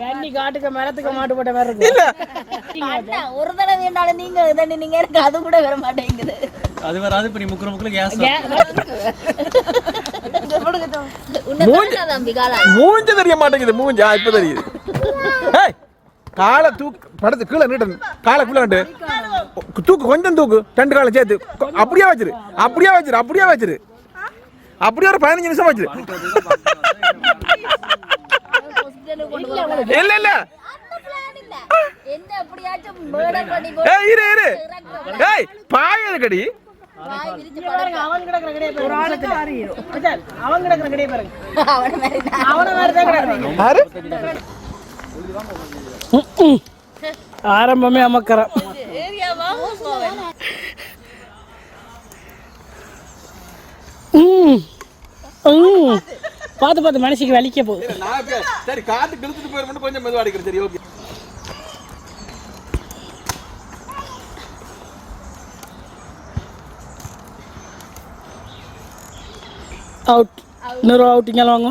வேண்டி காட்டுக்கு மரத்துக்கு மாட்டு போட்ட மாதிரி இருக்கு. இல்ல ஒரு தடவை வேண்டாலும் நீங்க எனக்கு அது கூட வர மாட்டேங்குது. அது வராது. இப்ப நீ முக்குற கேஸ் மூஞ்ச தெரிய மாட்டேங்குது. மூஞ்சா இப்ப தெரியுது. காலை தூக்கு படுத்து கீழே நீட்டு காலை கீழே தூக்கு கொஞ்சம் தூக்கு 2 காலை சேர்த்து அப்படியே வச்சிரு அப்படியே ஒரு 15 நிமிஷம் வச்சிரு. இல்ல இல்ல இரு பாய கடி அவன் கிடக்குற கடையை பாருங்க. அவன மாதிரி தான் கிடக்குறீங்க. ஆரம்பமே அமக்கறம். பார்த்து மனசுக்கு வலிக்க போகுது. சரி காத்து கிழிச்சிட்டு போயிரு கொஞ்சம் மெதுவா அடிக்கிறது. சரி ஓகே. அவுட். இன்னொரு அவுட்டிங்க வாங்க.